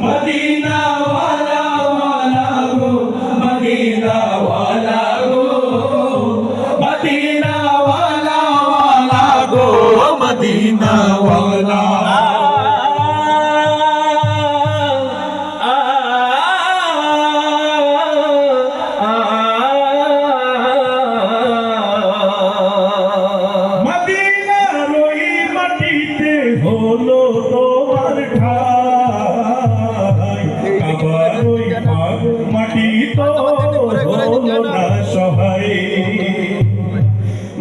Medina वाला वाला गो Medina वाला गो मदीना वाला वाला गो मदीना वाला मदीना रोई मटीते होलो তোমার ঠাই আবার ওই মাটি তো হলো না সহায়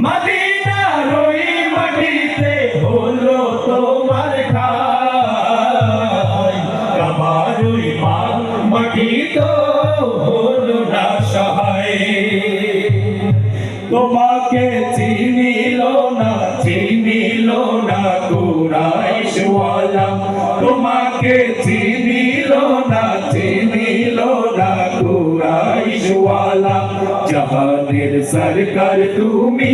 মদিনা ওই মাটিতে হলো তোমার ঠাই আবার ওই মাটি তো হলো না সহায় তোমাকে চিনিল না কুরাইশ ওয়ালা তোমাকে চিনিল না কুরাইশ ওয়ালা জাহানের সরকার তুমি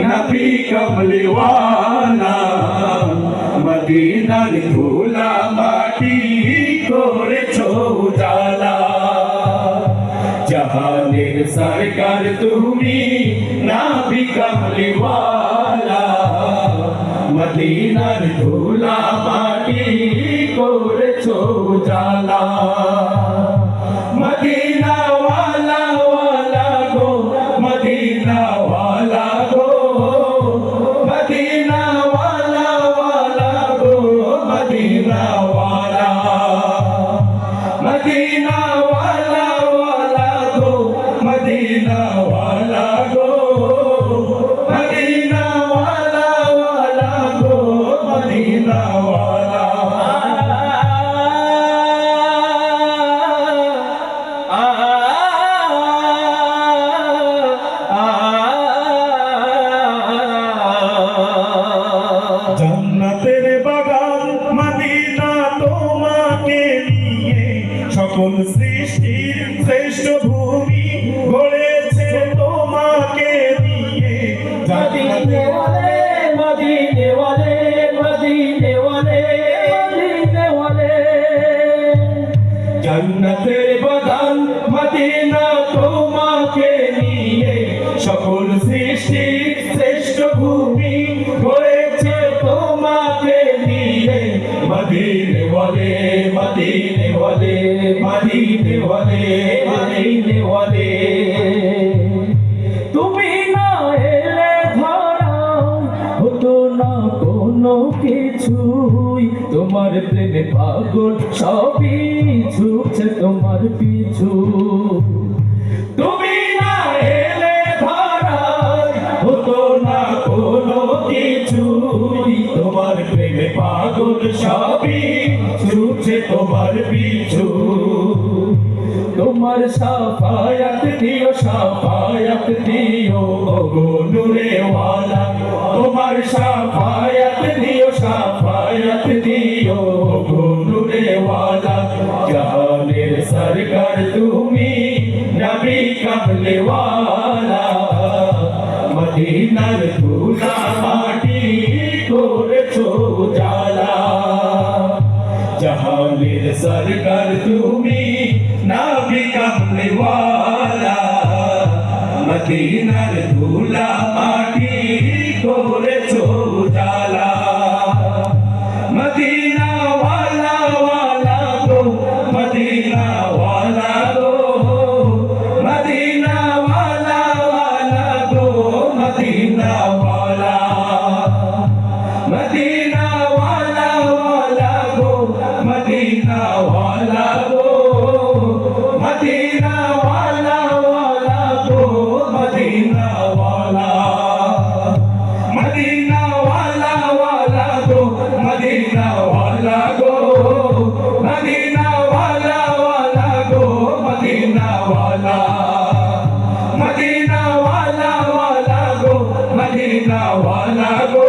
নবী কমলি ওয়ালা মদিনার ধুলা মাটি করেছো উজালা জাহানের সরকার তুমি নবী কমলি ওয়ালা মদিনার ধুলা মাটি করেছো উজালা মদিনা ওয়ালা ওয়ালা গো মদিনা ওয়ালা গো মদিনা ওয়ালা ওয়ালা গো মদিনা ওয়ালা মদিনা ওয়ালা ওয়ালা গো মদিনা ওয়ালা গো মদিনা ওয়ালা ওয়ালা গো মদিনা ওয়ালা জান্নাতের বাগান মদিনা তোমাকে নিয়ে সকল সৃষ্টির শ্রেষ্ঠ ভূমি গড়েছে তোমাকে নিয়ে मदीने वाले मदीने वाले मदीने वाले मदीने वाले জান্নাতের বাগান মদিনা তোমাকে নিয়ে সকল সৃষ্টির শ্রেষ্ঠ ভূমি গড়েছে তোমাকে নিয়ে মদিনে ওয়ালে মদিনে ওয়ালে মদিনে ওয়ালে মদিনে ওয়ালে তুমি না এলে ধরা হতো না কোনো কিছুই তোমার প্রেমে পাগল সবই ছুটছে তোমার পিছু তুমি না এলে ধরায় হতো না কোনো কিছুই তোমার প্রেমে পাগল সবই ছুটছে তোমার পিছু তোমার সাফায়াত দিও ওগো নূরে ওয়ালা তোমার সাফায়াত দিও ওগো নূরে ওয়ালা জাহানের সরকার তুমি নবী কমলি ওয়ালা মদিনার ধুলা মাটি করেছো উজালা জাহানের সরকার তুমি নবী কমলি ওয়ালা মদিনার ধুলা মাটি করেছো উজালা মদিনা ওয়ালা ওয়ালা গো মদিনা ওয়ালা গো মদিনা ওয়ালা ওয়ালা গো মদিনা ওয়ালা মদিনা ওয়ালা ওয়ালা গো মদিনা ওয়ালা গো মদিনা ওয়ালা ওয়ালা গো মদিনা ওয়ালা মদিনা ওয়ালা ওয়ালা গো মদিনা ওয়ালা গো মদিনা ওয়ালা ওয়ালা গো মদিনা ওয়ালা মদিনা ওয়ালা ওয়ালা গো মদিনা ওয়ালা গো